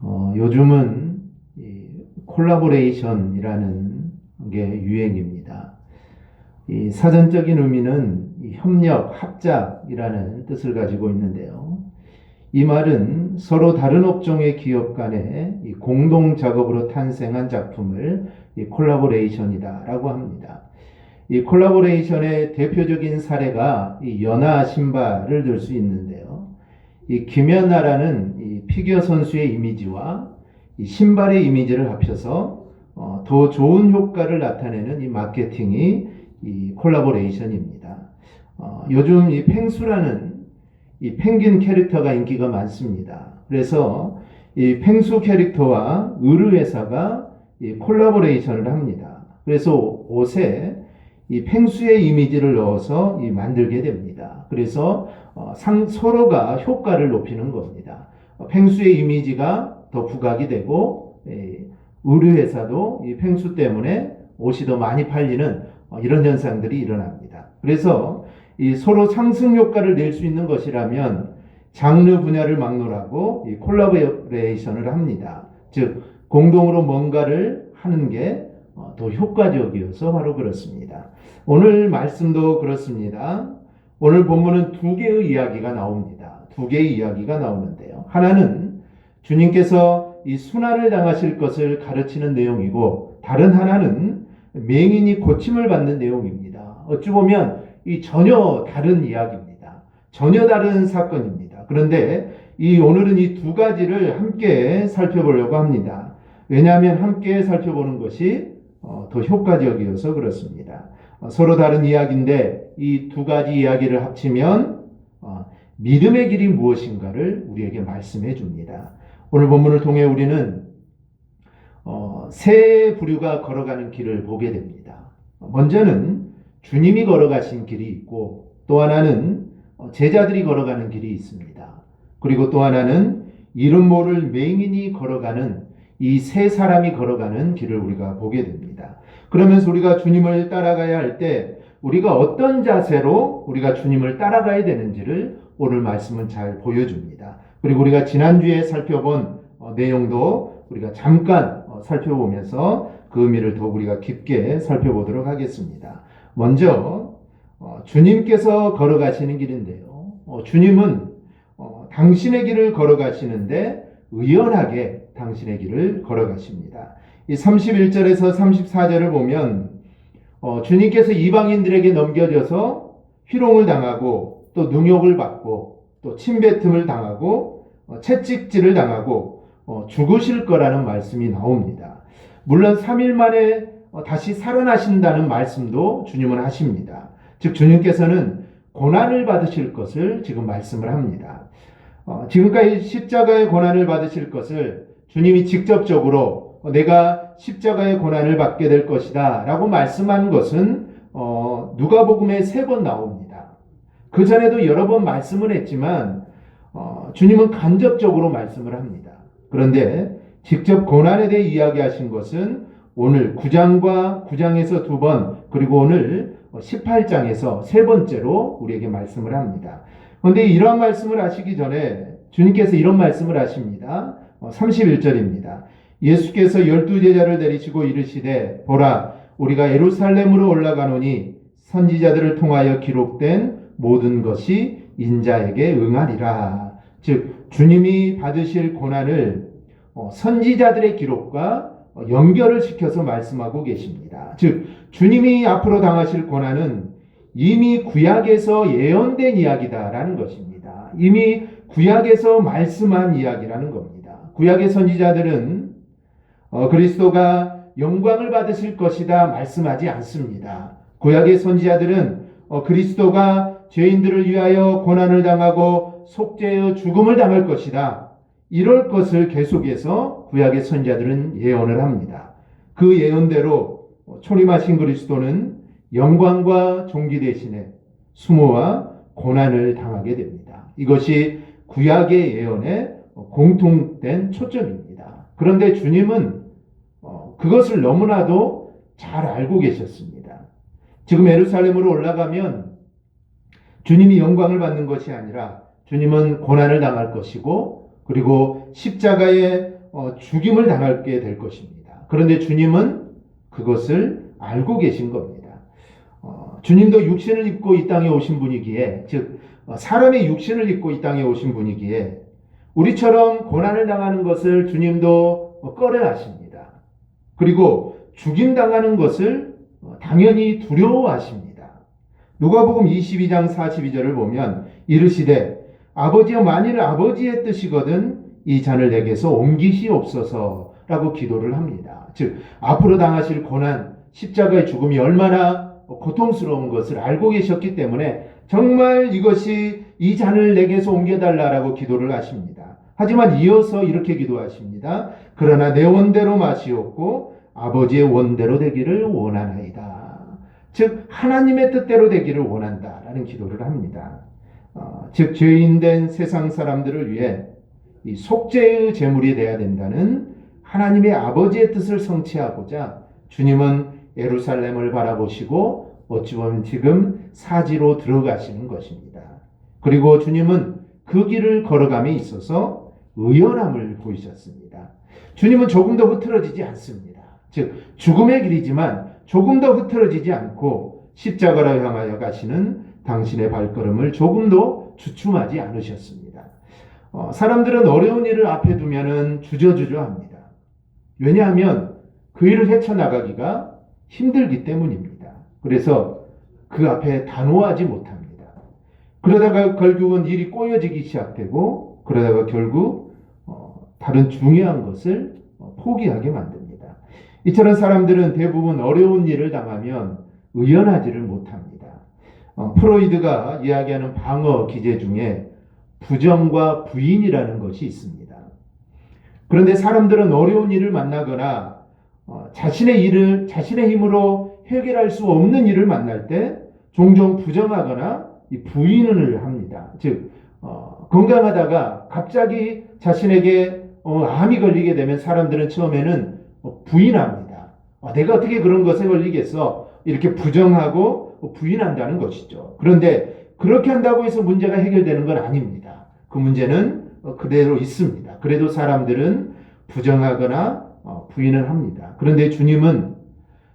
요즘은 이 콜라보레이션이라는 게 유행입니다. 이 사전적인 의미는 이 협력, 합작이라는 뜻을 가지고 있는데요. 이 말은 서로 다른 업종의 기업 간의 이 공동 작업으로 탄생한 작품을 이 콜라보레이션이다라고 합니다. 이 콜라보레이션의 대표적인 사례가 이 연하 신발을 들 수 있는데요. 이 김연아라는 이 피겨 선수의 이미지와 이 신발의 이미지를 합쳐서 더 좋은 효과를 나타내는 이 마케팅이 이 콜라보레이션입니다. 요즘 이 펭수라는 이 펭귄 캐릭터가 인기가 많습니다. 그래서 이 펭수 캐릭터와 의류회사가 이 콜라보레이션을 합니다. 그래서 옷에 이 펭수의 이미지를 넣어서 이 만들게 됩니다. 그래서 서로가 효과를 높이는 겁니다. 펭수의 이미지가 더 부각이 되고 의류회사도 이 펭수 때문에 옷이 더 많이 팔리는 이런 현상들이 일어납니다. 그래서 이 서로 상승 효과를 낼 수 있는 것이라면 장르 분야를 막론하고 이 콜라보레이션을 합니다. 즉 공동으로 뭔가를 하는 게 더 효과적이어서 바로 그렇습니다. 오늘 말씀도 그렇습니다. 오늘 본문은 두 개의 이야기가 나옵니다. 두 개의 이야기가 나오는데요. 하나는 주님께서 이 순환을 당하실 것을 가르치는 내용이고, 다른 하나는 맹인이 고침을 받는 내용입니다. 어찌 보면 이 전혀 다른 이야기입니다. 전혀 다른 사건입니다. 그런데 오늘은 이 두 가지를 함께 살펴보려고 합니다. 왜냐하면 함께 살펴보는 것이 더 효과적이어서 그렇습니다. 서로 다른 이야기인데 이 두 가지 이야기를 합치면 믿음의 길이 무엇인가를 우리에게 말씀해 줍니다. 오늘 본문을 통해 우리는 세 부류가 걸어가는 길을 보게 됩니다. 먼저는 주님이 걸어가신 길이 있고, 또 하나는 제자들이 걸어가는 길이 있습니다. 그리고 또 하나는 이름 모를 맹인이 걸어가는 이 세 사람이 걸어가는 길을 우리가 보게 됩니다. 그러면서 우리가 주님을 따라가야 할 때 우리가 어떤 자세로 우리가 주님을 따라가야 되는지를 오늘 말씀은 잘 보여줍니다. 그리고 우리가 지난주에 살펴본 내용도 우리가 잠깐 살펴보면서 그 의미를 더욱 우리가 깊게 살펴보도록 하겠습니다. 먼저 주님께서 걸어가시는 길인데요. 주님은 당신의 길을 걸어가시는데 의연하게 당신의 길을 걸어가십니다. 이 31절에서 34절을 보면 주님께서 이방인들에게 넘겨져서 희롱을 당하고 또 능욕을 받고 또 침뱉음을 당하고 채찍질을 당하고 죽으실 거라는 말씀이 나옵니다. 물론 3일 만에 다시 살아나신다는 말씀도 주님은 하십니다. 즉 주님께서는 고난을 받으실 것을 지금 말씀을 합니다. 지금까지 십자가의 고난을 받으실 것을 주님이 직접적으로 내가 십자가의 고난을 받게 될 것이다 라고 말씀한 것은 누가복음에 3번 나옵니다. 그 전에도 여러 번 말씀을 했지만 주님은 간접적으로 말씀을 합니다. 그런데 직접 고난에 대해 이야기하신 것은 오늘 9장과 9장에서 2번, 그리고 오늘 18장에서 3번째로 우리에게 말씀을 합니다. 그런데 이러한 말씀을 하시기 전에 주님께서 이런 말씀을 하십니다. 31절입니다. 예수께서 12제자를 데리시고 이르시되 보라 우리가 예루살렘으로 올라가노니 선지자들을 통하여 기록된 모든 것이 인자에게 응하리라. 즉 주님이 받으실 고난을 선지자들의 기록과 연결을 시켜서 말씀하고 계십니다. 즉 주님이 앞으로 당하실 고난은 이미 구약에서 예언된 이야기다라는 것입니다. 이미 구약에서 말씀한 이야기라는 겁니다. 구약의 선지자들은 그리스도가 영광을 받으실 것이다 말씀하지 않습니다. 구약의 선지자들은 그리스도가 죄인들을 위하여 고난을 당하고 속죄하여 죽음을 당할 것이다, 이럴 것을 계속해서 구약의 선지자들은 예언을 합니다. 그 예언대로 초림하신 그리스도는 영광과 존귀 대신에 수모와 고난을 당하게 됩니다. 이것이 구약의 예언의 공통된 초점입니다. 그런데 주님은 그것을 너무나도 잘 알고 계셨습니다. 지금 예루살렘으로 올라가면 주님이 영광을 받는 것이 아니라 주님은 고난을 당할 것이고, 그리고 십자가에 죽임을 당하게 될 것입니다. 그런데 주님은 그것을 알고 계신 겁니다. 주님도 육신을 입고 이 땅에 오신 분이기에, 즉 사람의 육신을 입고 이 땅에 오신 분이기에 우리처럼 고난을 당하는 것을 주님도 꺼려하십니다. 그리고 죽임당하는 것을 당연히 두려워하십니다. 누가복음 22장 42절을 보면 이르시되 아버지여 만일 아버지의 뜻이거든 이 잔을 내게서 옮기시옵소서라고 기도를 합니다. 즉 앞으로 당하실 고난, 십자가의 죽음이 얼마나 고통스러운 것을 알고 계셨기 때문에 정말 이것이 이 잔을 내게서 옮겨달라라고 기도를 하십니다. 하지만 이어서 이렇게 기도하십니다. 그러나 내 원대로 마시옵고 아버지의 원대로 되기를 원하나이다. 즉 하나님의 뜻대로 되기를 원한다라는 기도를 합니다. 즉 죄인된 세상 사람들을 위해 이 속죄의 제물이 되어야 된다는 하나님의 아버지의 뜻을 성취하고자 주님은 예루살렘을 바라보시고 어찌 보면 지금 사지로 들어가시는 것입니다. 그리고 주님은 그 길을 걸어감에 있어서 의연함을 보이셨습니다. 주님은 조금 더 흐트러지지 않습니다. 즉 죽음의 길이지만 조금 더 흐트러지지 않고 십자가로 향하여 가시는 당신의 발걸음을 조금도 주춤하지 않으셨습니다. 사람들은 어려운 일을 앞에 두면은 주저주저합니다. 왜냐하면 그 일을 헤쳐나가기가 힘들기 때문입니다. 그래서 그 앞에 단호하지 못합니다. 그러다가 결국은 일이 꼬여지기 시작되고 그러다가 결국 다른 중요한 것을 포기하게 만듭니다. 이처럼 사람들은 대부분 어려운 일을 당하면 의연하지를 못합니다. 프로이드가 이야기하는 방어 기제 중에 부정과 부인이라는 것이 있습니다. 그런데 사람들은 어려운 일을 만나거나 자신의 일을 자신의 힘으로 해결할 수 없는 일을 만날 때 종종 부정하거나 부인을 합니다. 즉 건강하다가 갑자기 자신에게 암이 걸리게 되면 사람들은 처음에는 부인합니다. 내가 어떻게 그런 것에 걸리겠어? 이렇게 부정하고 부인한다는 것이죠. 그런데 그렇게 한다고 해서 문제가 해결되는 건 아닙니다. 그 문제는 그대로 있습니다. 그래도 사람들은 부정하거나 부인을 합니다. 그런데 주님은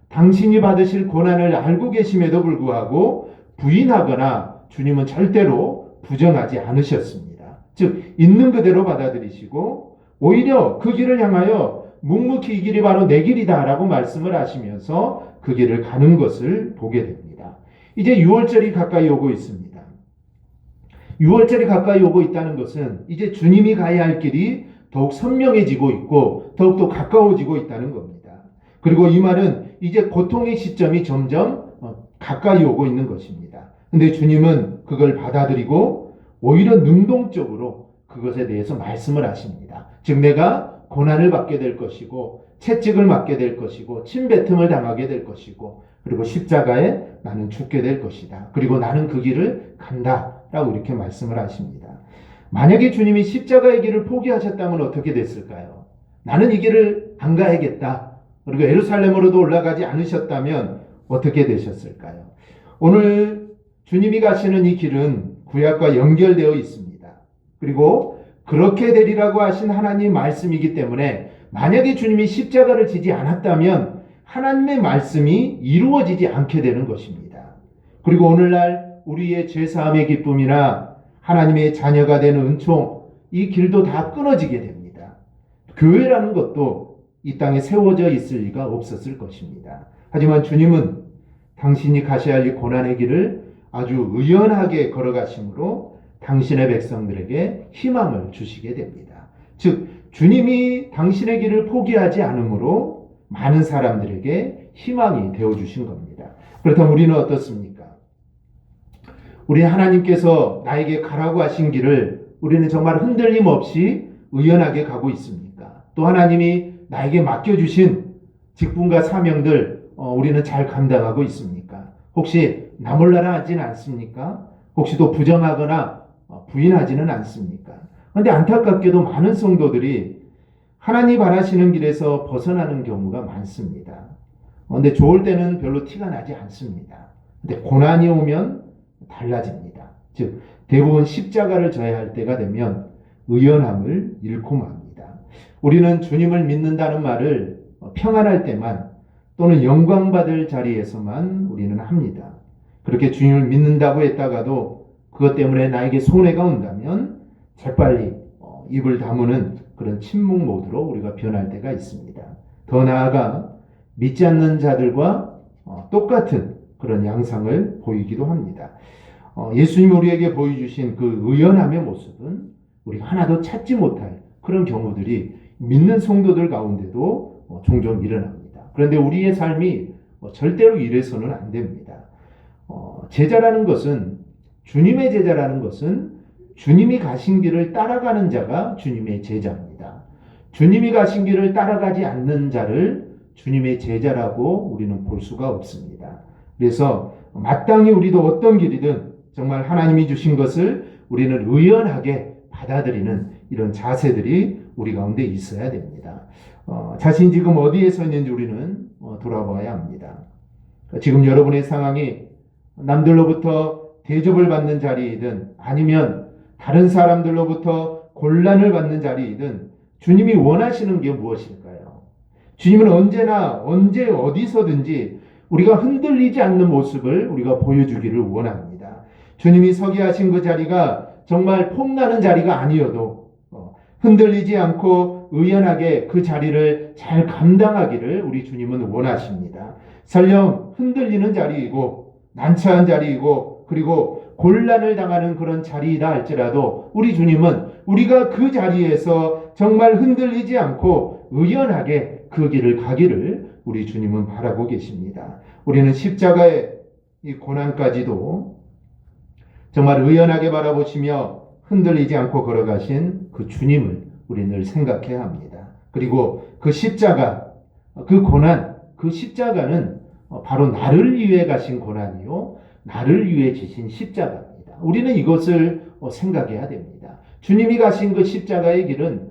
당신이 받으실 고난을 알고 계심에도 불구하고 부인하거나 주님은 절대로 부정하지 않으셨습니다. 즉 있는 그대로 받아들이시고 오히려 그 길을 향하여 묵묵히 이 길이 바로 내 길이다 라고 말씀을 하시면서 그 길을 가는 것을 보게 됩니다. 이제 6월절이 가까이 오고 있습니다. 6월절이 가까이 오고 있다는 것은 이제 주님이 가야 할 길이 더욱 선명해지고 있고 더욱더 가까워지고 있다는 겁니다. 그리고 이 말은 이제 고통의 시점이 점점 가까이 오고 있는 것입니다. 근데 주님은 그걸 받아들이고 오히려 능동적으로 그것에 대해서 말씀을 하십니다. 즉 내가 고난을 받게 될 것이고 채찍을 맞게 될 것이고 침뱉음을 당하게 될 것이고 그리고 십자가에 나는 죽게 될 것이다. 그리고 나는 그 길을 간다 라고 이렇게 말씀을 하십니다. 만약에 주님이 십자가의 길을 포기하셨다면 어떻게 됐을까요? 나는 이 길을 안 가야겠다. 그리고 예루살렘으로도 올라가지 않으셨다면 어떻게 되셨을까요? 오늘 주님이 가시는 이 길은 구약과 연결되어 있습니다. 그리고 그렇게 되리라고 하신 하나님의 말씀이기 때문에 만약에 주님이 십자가를 지지 않았다면 하나님의 말씀이 이루어지지 않게 되는 것입니다. 그리고 오늘날 우리의 죄사함의 기쁨이나 하나님의 자녀가 되는 은총, 이 길도 다 끊어지게 됩니다. 교회라는 것도 이 땅에 세워져 있을 리가 없었을 것입니다. 하지만 주님은 당신이 가셔야 할 이 고난의 길을 아주 의연하게 걸어가심으로 당신의 백성들에게 희망을 주시게 됩니다. 즉 주님이 당신의 길을 포기하지 않으므로 많은 사람들에게 희망이 되어주신 겁니다. 그렇다면 우리는 어떻습니까? 우리 하나님께서 나에게 가라고 하신 길을 우리는 정말 흔들림 없이 의연하게 가고 있습니까? 또 하나님이 나에게 맡겨주신 직분과 사명들 우리는 잘 감당하고 있습니까? 혹시 나 몰라라 하지는 않습니까? 혹시 또 부정하거나 부인하지는 않습니까? 그런데 안타깝게도 많은 성도들이 하나님 바라시는 길에서 벗어나는 경우가 많습니다. 그런데 좋을 때는 별로 티가 나지 않습니다. 그런데 고난이 오면 달라집니다. 즉 대부분 십자가를 져야 할 때가 되면 의연함을 잃고 맙니다. 우리는 주님을 믿는다는 말을 평안할 때만 또는 영광받을 자리에서만 우리는 합니다. 그렇게 주님을 믿는다고 했다가도 그것 때문에 나에게 손해가 온다면 재빨리 입을 다무는 그런 침묵 모드로 우리가 변할 때가 있습니다. 더 나아가 믿지 않는 자들과 똑같은 그런 양상을 보이기도 합니다. 예수님이 우리에게 보여주신 그 의연함의 모습은 우리가 하나도 찾지 못할 그런 경우들이 믿는 성도들 가운데도 종종 일어납니다. 그런데 우리의 삶이 절대로 이래서는 안 됩니다. 제자라는 것은, 주님의 제자라는 것은 주님이 가신 길을 따라가는 자가 주님의 제자입니다. 주님이 가신 길을 따라가지 않는 자를 주님의 제자라고 우리는 볼 수가 없습니다. 그래서 마땅히 우리도 어떤 길이든 정말 하나님이 주신 것을 우리는 의연하게 받아들이는 이런 자세들이 우리 가운데 있어야 됩니다. 자신이 지금 어디에 서 있는지 우리는 돌아봐야 합니다. 지금 여러분의 상황이 남들로부터 대접을 받는 자리이든 아니면 다른 사람들로부터 곤란을 받는 자리이든 주님이 원하시는 게 무엇일까요? 주님은 언제나 언제 어디서든지 우리가 흔들리지 않는 모습을 우리가 보여주기를 원합니다. 주님이 서게 하신 그 자리가 정말 폼나는 자리가 아니어도 흔들리지 않고 의연하게 그 자리를 잘 감당하기를 우리 주님은 원하십니다. 설령 흔들리는 자리이고 난처한 자리이고 그리고 곤란을 당하는 그런 자리이다 할지라도 우리 주님은 우리가 그 자리에서 정말 흔들리지 않고 의연하게 그 길을 가기를 우리 주님은 바라고 계십니다. 우리는 십자가의 이 고난까지도 정말 의연하게 바라보시며 흔들리지 않고 걸어가신 그 주님을 우리 늘 생각해야 합니다. 그리고 그 십자가, 그 고난, 그 십자가는 바로 나를 위해 가신 고난이요 나를 위해 지신 십자가입니다. 우리는 이것을 생각해야 됩니다. 주님이 가신 그 십자가의 길은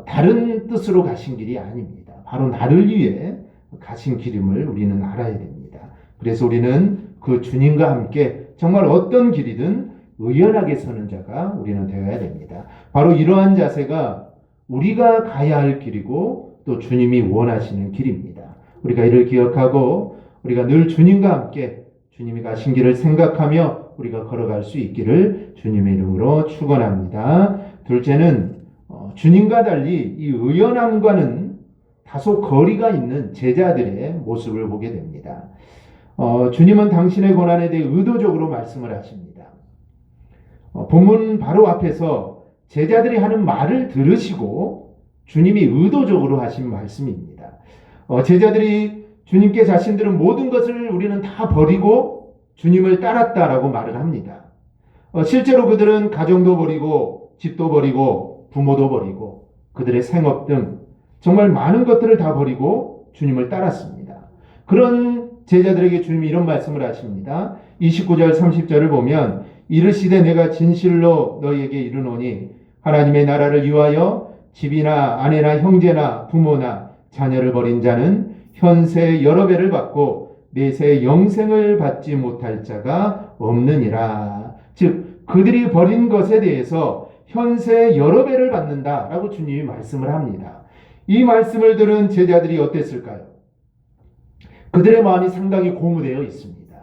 다른 뜻으로 가신 길이 아닙니다. 바로 나를 위해 가신 길임을 우리는 알아야 됩니다. 그래서 우리는 그 주님과 함께 정말 어떤 길이든 의연하게 서는 자가 우리는 되어야 됩니다. 바로 이러한 자세가 우리가 가야 할 길이고 또 주님이 원하시는 길입니다. 우리가 이를 기억하고 우리가 늘 주님과 함께 주님이 가신 길을 생각하며 우리가 걸어갈 수 있기를 주님의 이름으로 축원합니다. 둘째는 주님과 달리 이 의연함과는 다소 거리가 있는 제자들의 모습을 보게 됩니다. 주님은 당신의 고난에 대해 의도적으로 말씀을 하십니다. 본문 바로 앞에서 제자들이 하는 말을 들으시고 주님이 의도적으로 하신 말씀입니다. 제자들이 주님께 자신들은 모든 것을 우리는 다 버리고 주님을 따랐다라고 말을 합니다. 실제로 그들은 가정도 버리고 집도 버리고 부모도 버리고 그들의 생업 등 정말 많은 것들을 다 버리고 주님을 따랐습니다. 그런 제자들에게 주님이 이런 말씀을 하십니다. 29절 30절을 보면 이르시되 내가 진실로 너희에게 이르노니 하나님의 나라를 위하여 집이나 아내나 형제나 부모나 자녀를 버린 자는 현세 여러 배를 받고 내세 영생을 받지 못할 자가 없느니라. 즉 그들이 버린 것에 대해서 현세 여러 배를 받는다라고 주님이 말씀을 합니다. 이 말씀을 들은 제자들이 어땠을까요? 그들의 마음이 상당히 고무되어 있습니다.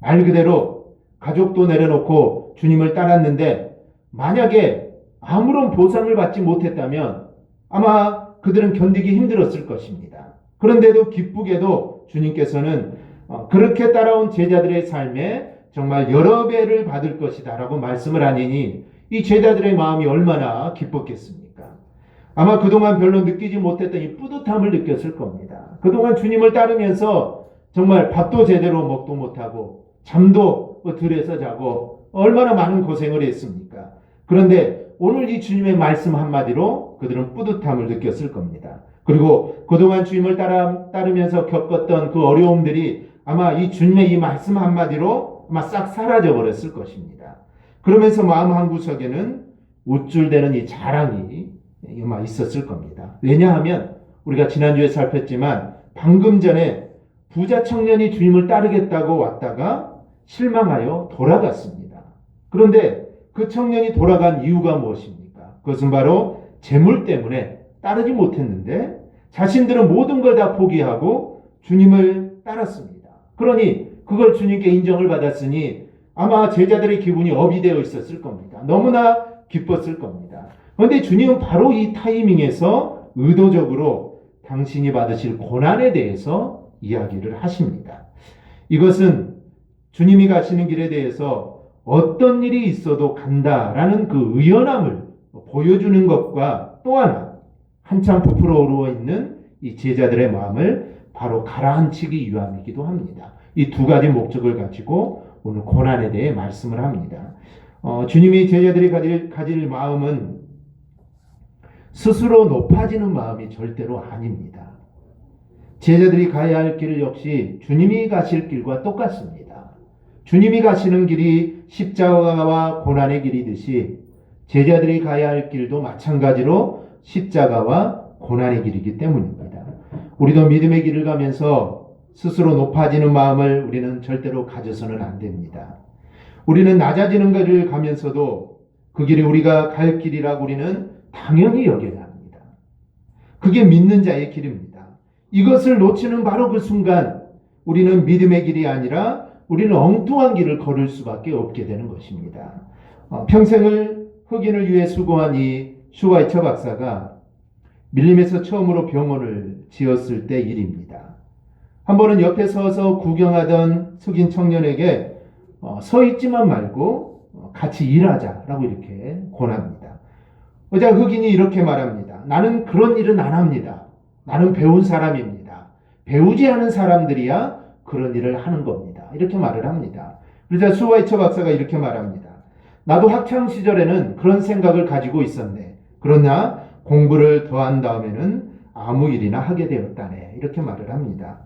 말 그대로 가족도 내려놓고 주님을 따랐는데 만약에 아무런 보상을 받지 못했다면 아마 그들은 견디기 힘들었을 것입니다. 그런데도 기쁘게도 주님께서는 그렇게 따라온 제자들의 삶에 정말 여러 배를 받을 것이다 라고 말씀을 하니니 이 제자들의 마음이 얼마나 기뻤겠습니까? 아마 그동안 별로 느끼지 못했던 이 뿌듯함을 느꼈을 겁니다. 그동안 주님을 따르면서 정말 밥도 제대로 먹도 못하고 잠도 들에서 자고 얼마나 많은 고생을 했습니까? 그런데 오늘 이 주님의 말씀 한마디로 그들은 뿌듯함을 느꼈을 겁니다. 그리고 그동안 주님을 따르면서 겪었던 그 어려움들이 아마 이 주님의 이 말씀 한마디로 아마 싹 사라져 버렸을 것입니다. 그러면서 마음 한구석에는 우쭐대는 이 자랑이 아마 있었을 겁니다. 왜냐하면 우리가 지난주에 살폈지만 방금 전에 부자 청년이 주님을 따르겠다고 왔다가 실망하여 돌아갔습니다. 그런데 그 청년이 돌아간 이유가 무엇입니까? 그것은 바로 재물 때문에 따르지 못했는데 자신들은 모든 걸 다 포기하고 주님을 따랐습니다. 그러니 그걸 주님께 인정을 받았으니 아마 제자들의 기분이 업이 되어 있었을 겁니다. 너무나 기뻤을 겁니다. 그런데 주님은 바로 이 타이밍에서 의도적으로 당신이 받으실 고난에 대해서 이야기를 하십니다. 이것은 주님이 가시는 길에 대해서 어떤 일이 있어도 간다라는 그 의연함을 보여주는 것과 또 하나 한참 부풀어 오르어 있는 이 제자들의 마음을 바로 가라앉히기 위함이기도 합니다. 이 두 가지 목적을 가지고 오늘 고난에 대해 말씀을 합니다. 주님이 제자들이 가질 마음은 스스로 높아지는 마음이 절대로 아닙니다. 제자들이 가야 할 길 역시 주님이 가실 길과 똑같습니다. 주님이 가시는 길이 십자가와 고난의 길이듯이 제자들이 가야 할 길도 마찬가지로 십자가와 고난의 길이기 때문입니다. 우리도 믿음의 길을 가면서 스스로 높아지는 마음을 우리는 절대로 가져서는 안 됩니다. 우리는 낮아지는 길을 가면서도 그 길이 우리가 갈 길이라고 우리는 당연히 여겨야 합니다. 그게 믿는 자의 길입니다. 이것을 놓치는 바로 그 순간 우리는 믿음의 길이 아니라 우리는 엉뚱한 길을 걸을 수밖에 없게 되는 것입니다. 평생을 흑인을 위해 수고한 이 슈와이처 박사가 밀림에서 처음으로 병원을 지었을 때 일입니다. 한 번은 옆에 서서 구경하던 흑인 청년에게 서 있지만 말고 같이 일하자라고 이렇게 권합니다. 의자 흑인이 이렇게 말합니다. 나는 그런 일은 안 합니다. 나는 배운 사람입니다. 배우지 않은 사람들이야 그런 일을 하는 겁니다. 이렇게 말을 합니다. 그러자 슈와이처 박사가 이렇게 말합니다. 나도 학창 시절에는 그런 생각을 가지고 있었네. 그러나 공부를 더한 다음에는 아무 일이나 하게 되었다네. 이렇게 말을 합니다.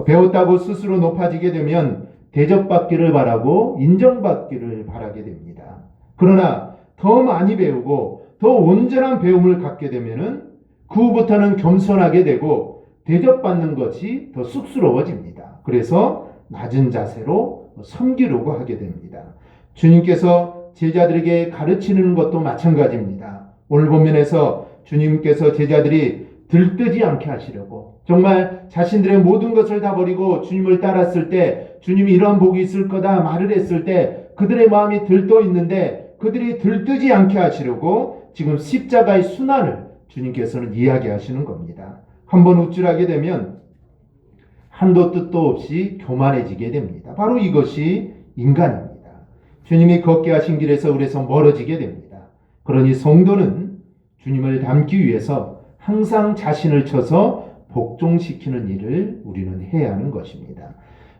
배웠다고 스스로 높아지게 되면 대접받기를 바라고 인정받기를 바라게 됩니다. 그러나 더 많이 배우고 더 온전한 배움을 갖게 되면은 그 후부터는 겸손하게 되고 대접받는 것이 더 쑥스러워집니다. 그래서 낮은 자세로 섬기려고 하게 됩니다. 주님께서 제자들에게 가르치는 것도 마찬가지입니다. 오늘 본문에서 주님께서 제자들이 들뜨지 않게 하시려고 정말 자신들의 모든 것을 다 버리고 주님을 따랐을 때 주님이 이런 복이 있을 거다 말을 했을 때 그들의 마음이 들떠 있는데 그들이 들뜨지 않게 하시려고 지금 십자가의 순환을 주님께서는 이야기하시는 겁니다. 한번 우쭐하게 되면 한도 뜻도 없이 교만해지게 됩니다. 바로 이것이 인간입니다. 주님이 걷게 하신 길에서 우리에서 멀어지게 됩니다. 그러니 성도는 주님을 닮기 위해서 항상 자신을 쳐서 복종시키는 일을 우리는 해야 하는 것입니다.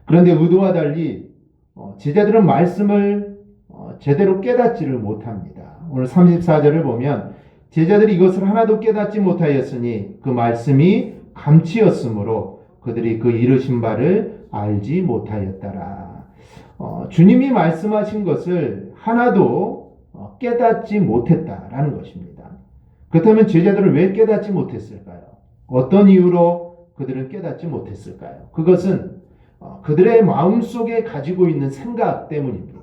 그런데 의도와 달리 제자들은 말씀을 제대로 깨닫지를 못합니다. 오늘 34절을 보면 제자들이 이것을 하나도 깨닫지 못하였으니 그 말씀이 감치였으므로 그들이 그 이르신 바를 알지 못하였더라. 주님이 말씀하신 것을 하나도 깨닫지 못했다라는 것입니다. 그렇다면 제자들은 왜 깨닫지 못했을까요? 어떤 이유로 그들은 깨닫지 못했을까요? 그것은 그들의 마음속에 가지고 있는 생각 때문입니다.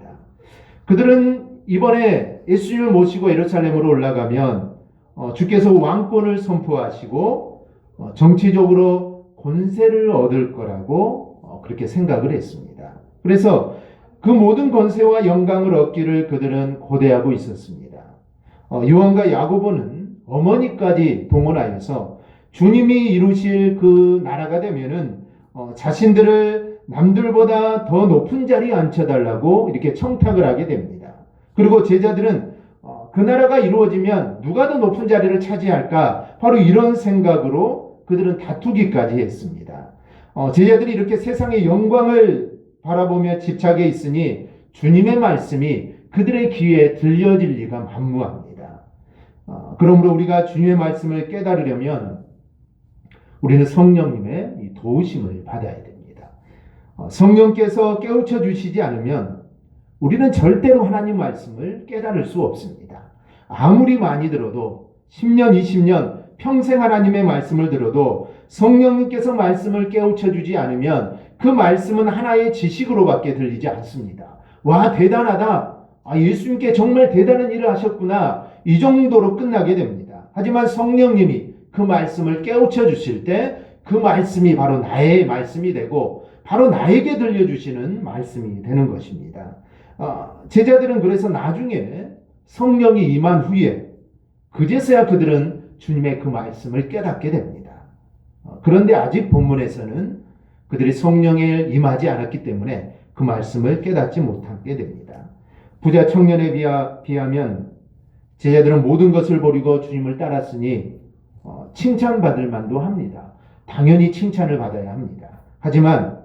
그들은 이번에 예수님을 모시고 예루살렘으로 올라가면 주께서 왕권을 선포하시고 정치적으로 권세를 얻을 거라고 그렇게 생각을 했습니다. 그래서 그 모든 권세와 영광을 얻기를 그들은 고대하고 있었습니다. 요한과 야고보는 어머니까지 동원하여서 주님이 이루실 그 나라가 되면은 자신들을 남들보다 더 높은 자리에 앉혀달라고 이렇게 청탁을 하게 됩니다. 그리고 제자들은 그 나라가 이루어지면 누가 더 높은 자리를 차지할까? 바로 이런 생각으로 그들은 다투기까지 했습니다. 제자들이 이렇게 세상의 영광을 바라보며 집착해 있으니 주님의 말씀이 그들의 귀에 들려질 리가 만무합니다. 그러므로 우리가 주님의 말씀을 깨달으려면 우리는 성령님의 이 도우심을 받아야 됩니다. 성령께서 깨우쳐 주시지 않으면 우리는 절대로 하나님 말씀을 깨달을 수 없습니다. 아무리 많이 들어도 10년, 20년 평생 하나님의 말씀을 들어도 성령님께서 말씀을 깨우쳐 주지 않으면 그 말씀은 하나의 지식으로밖에 들리지 않습니다. 와, 대단하다. 예수님께 정말 대단한 일을 하셨구나. 이 정도로 끝나게 됩니다. 하지만 성령님이 그 말씀을 깨우쳐 주실 때 그 말씀이 바로 나의 말씀이 되고 바로 나에게 들려주시는 말씀이 되는 것입니다. 제자들은 그래서 나중에 성령이 임한 후에 그제서야 그들은 주님의 그 말씀을 깨닫게 됩니다. 그런데 아직 본문에서는 그들이 성령에 임하지 않았기 때문에 그 말씀을 깨닫지 못하게 됩니다. 부자 청년에 비하면 제자들은 모든 것을 버리고 주님을 따랐으니 칭찬받을 만도 합니다. 당연히 칭찬을 받아야 합니다. 하지만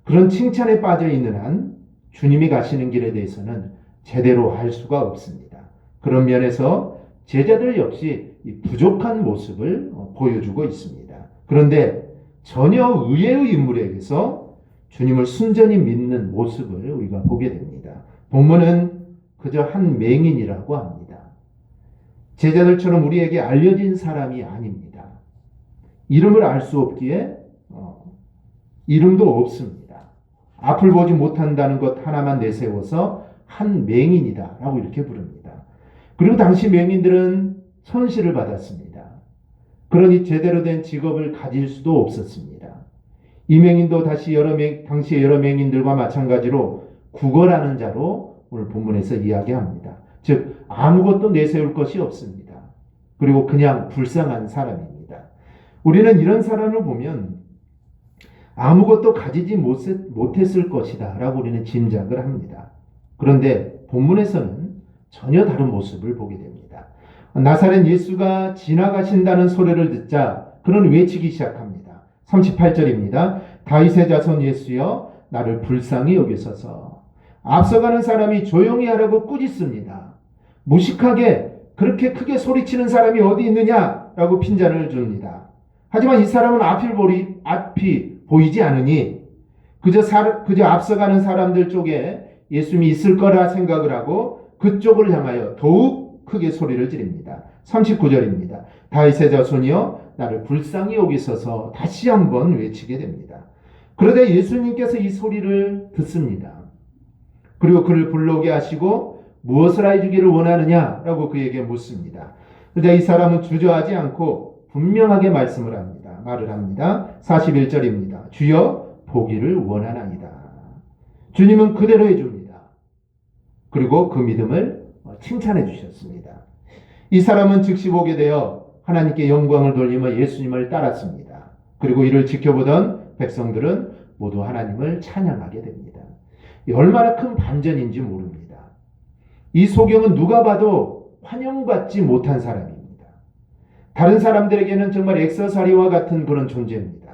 그런 칭찬에 빠져 있는 한 주님이 가시는 길에 대해서는 제대로 알 수가 없습니다. 그런 면에서 제자들 역시 부족한 모습을 보여주고 있습니다. 그런데 전혀 의외의 인물에게서 주님을 순전히 믿는 모습을 우리가 보게 됩니다. 본문은 그저 한 맹인이라고 합니다. 제자들처럼 우리에게 알려진 사람이 아닙니다. 이름을 알 수 없기에 이름도 없습니다. 앞을 보지 못한다는 것 하나만 내세워서 한 맹인이다 라고 이렇게 부릅니다. 그리고 당시 맹인들은 선시를 받았습니다. 그러니 제대로 된 직업을 가질 수도 없었습니다. 이 맹인도 당시의 여러 맹인들과 마찬가지로 구걸하는 자로 오늘 본문에서 이야기합니다. 즉 아무것도 내세울 것이 없습니다. 그리고 그냥 불쌍한 사람입니다. 우리는 이런 사람을 보면 아무것도 가지지 못했을 것이다 라고 우리는 짐작을 합니다. 그런데 본문에서는 전혀 다른 모습을 보게 됩니다. 나사렛 예수가 지나가신다는 소리를 듣자 그는 외치기 시작합니다. 38절입니다. 다윗의 자손 예수여 나를 불쌍히 여기소서. 앞서가는 사람이 조용히 하라고 꾸짖습니다. 무식하게 그렇게 크게 소리치는 사람이 어디 있느냐라고 핀잔을 줍니다. 하지만 이 사람은 앞이 보이지 않으니 그저 앞서가는 사람들 쪽에 예수님이 있을 거라 생각을 하고 그쪽을 향하여 더욱 크게 소리를 지릅니다. 39절입니다. 다윗의 자손이여 나를 불쌍히 여기소서 다시 한번 외치게 됩니다. 그러자 예수님께서 이 소리를 듣습니다. 그리고 그를 불러오게 하시고 무엇을 해주기를 원하느냐라고 그에게 묻습니다. 그러자 이 사람은 주저하지 않고 분명하게 말을 합니다. 41절입니다. 주여 보기를 원하나이다. 주님은 그대로 해줍니다. 그리고 그 믿음을 칭찬해 주셨습니다. 이 사람은 즉시 보게 되어 하나님께 영광을 돌리며 예수님을 따랐습니다. 그리고 이를 지켜보던 백성들은 모두 하나님을 찬양하게 됩니다. 얼마나 큰 반전인지 모릅니다. 이 소경은 누가 봐도 환영받지 못한 사람입니다. 다른 사람들에게는 정말 액세서리와 같은 그런 존재입니다.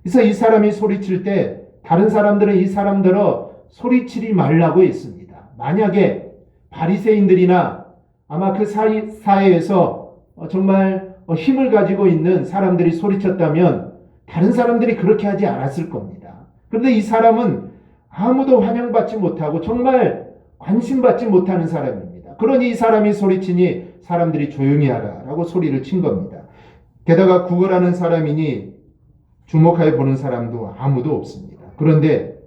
그래서 이 사람이 소리칠 때 다른 사람들은 이 사람들어 소리치지 말라고 했습니다. 만약에 바리새인들이나 아마 그 사회에서 정말 힘을 가지고 있는 사람들이 소리쳤다면 다른 사람들이 그렇게 하지 않았을 겁니다. 그런데 이 사람은 아무도 환영받지 못하고 정말 관심받지 못하는 사람입니다. 그러니 이 사람이 소리치니 사람들이 조용히 하라라고 소리를 친 겁니다. 게다가 구걸하는 사람이니 주목하여 보는 사람도 아무도 없습니다. 그런데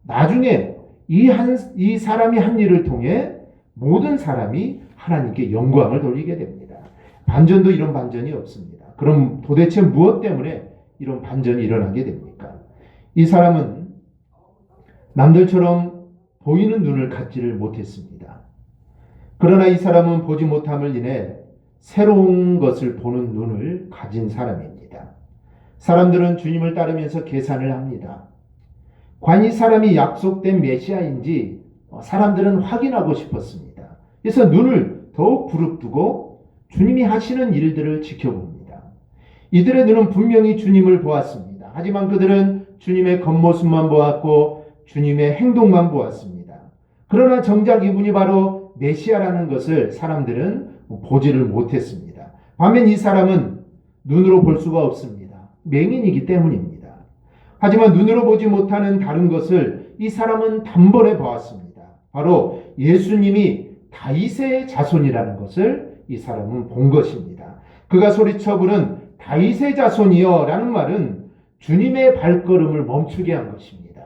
나중에 이 사람이 한 일을 통해 모든 사람이 하나님께 영광을 돌리게 됩니다. 반전도 이런 반전이 없습니다. 그럼 도대체 무엇 때문에 이런 반전이 일어나게 됩니까? 이 사람은 남들처럼 보이는 눈을 갖지를 못했습니다. 그러나 이 사람은 보지 못함을 인해 새로운 것을 보는 눈을 가진 사람입니다. 사람들은 주님을 따르면서 계산을 합니다. 과연 이 사람이 약속된 메시아인지 사람들은 확인하고 싶었습니다. 그래서 눈을 더욱 부릅뜨고 주님이 하시는 일들을 지켜봅니다. 이들의 눈은 분명히 주님을 보았습니다. 하지만 그들은 주님의 겉모습만 보았고 주님의 행동만 보았습니다. 그러나 정작 이분이 바로 메시아라는 것을 사람들은 보지를 못했습니다. 반면 이 사람은 눈으로 볼 수가 없습니다. 맹인이기 때문입니다. 하지만 눈으로 보지 못하는 다른 것을 이 사람은 단번에 보았습니다. 바로 예수님이 다윗의 자손이라는 것을 이 사람은 본 것입니다. 그가 소리쳐 부른 다윗의 자손이여 라는 말은 주님의 발걸음을 멈추게 한 것입니다.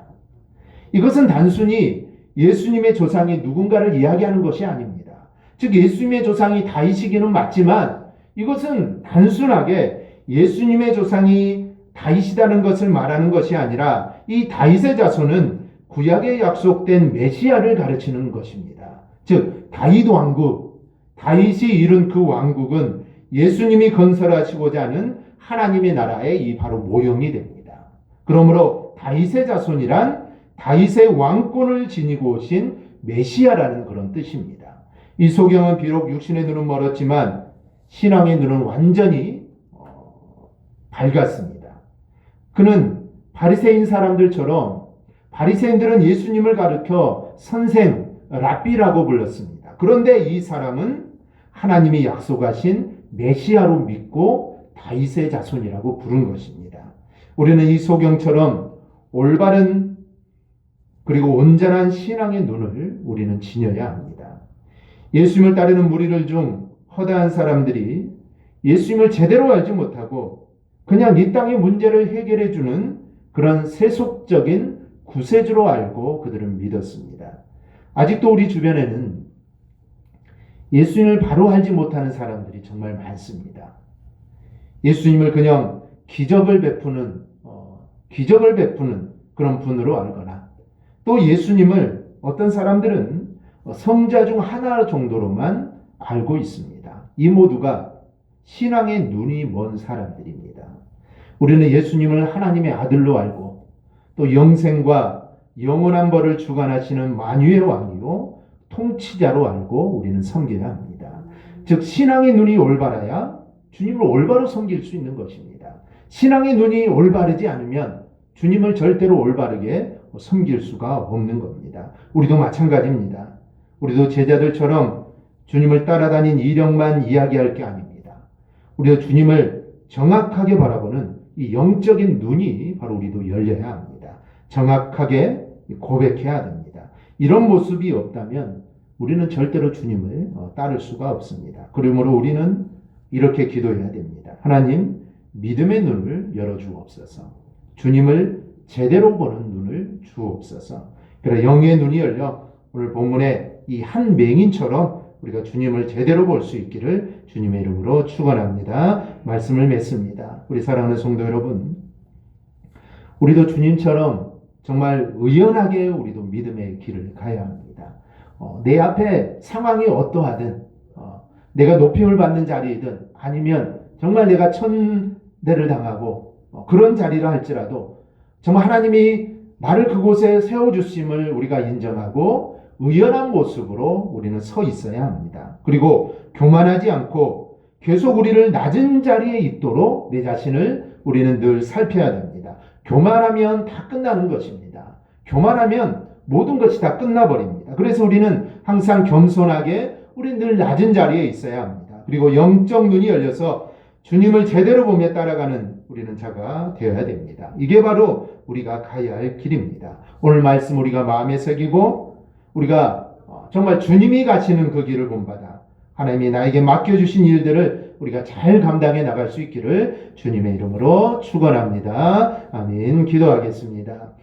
이것은 단순히 예수님의 조상이 누군가를 이야기하는 것이 아닙니다. 즉 예수님의 조상이 다윗이기는 맞지만 이것은 단순하게 예수님의 조상이 다윗이라는 것을 말하는 것이 아니라 이 다윗의 자손은 구약에 약속된 메시아를 가르치는 것입니다. 즉 다윗 왕국, 다윗이 이룬 그 왕국은 예수님이 건설하시고자 하는 하나님의 나라의 이 바로 모형이 됩니다. 그러므로 다윗의 자손이란 다윗의 왕권을 지니고 오신 메시아라는 그런 뜻입니다. 이 소경은 비록 육신의 눈은 멀었지만 신앙의 눈은 완전히 밝았습니다. 그는 바리새인 사람들처럼 바리새인들은 예수님을 가르쳐 선생, 랍비라고 불렀습니다. 그런데 이 사람은 하나님이 약속하신 메시아로 믿고 다윗의 자손이라고 부른 것입니다. 우리는 이 소경처럼 올바른 그리고 온전한 신앙의 눈을 우리는 지녀야 합니다. 예수님을 따르는 무리들 중 허다한 사람들이 예수님을 제대로 알지 못하고 그냥 이 땅의 문제를 해결해 주는 그런 세속적인 구세주로 알고 그들은 믿었습니다. 아직도 우리 주변에는 예수님을 바로 알지 못하는 사람들이 정말 많습니다. 예수님을 그냥 기적을 베푸는 그런 분으로 알거나 또 예수님을 어떤 사람들은 성자 중 하나 정도로만 알고 있습니다. 이 모두가 신앙의 눈이 먼 사람들입니다. 우리는 예수님을 하나님의 아들로 알고 또 영생과 영원한 벌을 주관하시는 만유의 왕이요 통치자로 알고 우리는 섬겨야 합니다. 즉 신앙의 눈이 올바라야 주님을 올바로 섬길 수 있는 것입니다. 신앙의 눈이 올바르지 않으면 주님을 절대로 올바르게 섬길 수가 없는 겁니다. 우리도 마찬가지입니다. 우리도 제자들처럼 주님을 따라다닌 이력만 이야기할 게 아닙니다. 우리도 주님을 정확하게 바라보는 이 영적인 눈이 바로 우리도 열려야 합니다. 정확하게 고백해야 됩니다. 이런 모습이 없다면 우리는 절대로 주님을 따를 수가 없습니다. 그러므로 우리는 이렇게 기도해야 됩니다. 하나님, 믿음의 눈을 열어주옵소서. 주님을 제대로 보는 눈을 주옵소서. 그래 영의 눈이 열려 오늘 본문의 이 한 맹인처럼 우리가 주님을 제대로 볼 수 있기를 주님의 이름으로 축원합니다. 말씀을 맺습니다. 우리 사랑하는 성도 여러분, 우리도 주님처럼 정말 의연하게 우리도 믿음의 길을 가야 합니다. 내 앞에 상황이 어떠하든 내가 높임을 받는 자리이든 아니면 정말 내가 천대를 당하고 그런 자리라 할지라도 정말 하나님이 나를 그곳에 세워주심을 우리가 인정하고 의연한 모습으로 우리는 서 있어야 합니다. 그리고 교만하지 않고 계속 우리를 낮은 자리에 있도록 내 자신을 우리는 늘 살펴야 됩니다. 교만하면 다 끝나는 것입니다. 교만하면 모든 것이 다 끝나버립니다. 그래서 우리는 항상 겸손하게 우리는 늘 낮은 자리에 있어야 합니다. 그리고 영적 눈이 열려서 주님을 제대로 보며 따라가는 우리는 자가 되어야 됩니다. 이게 바로 우리가 가야 할 길입니다. 오늘 말씀 우리가 마음에 새기고 우리가 정말 주님이 가시는 그 길을 본받아 하나님이 나에게 맡겨주신 일들을 우리가 잘 감당해 나갈 수 있기를 주님의 이름으로 축원합니다. 아멘. 기도하겠습니다.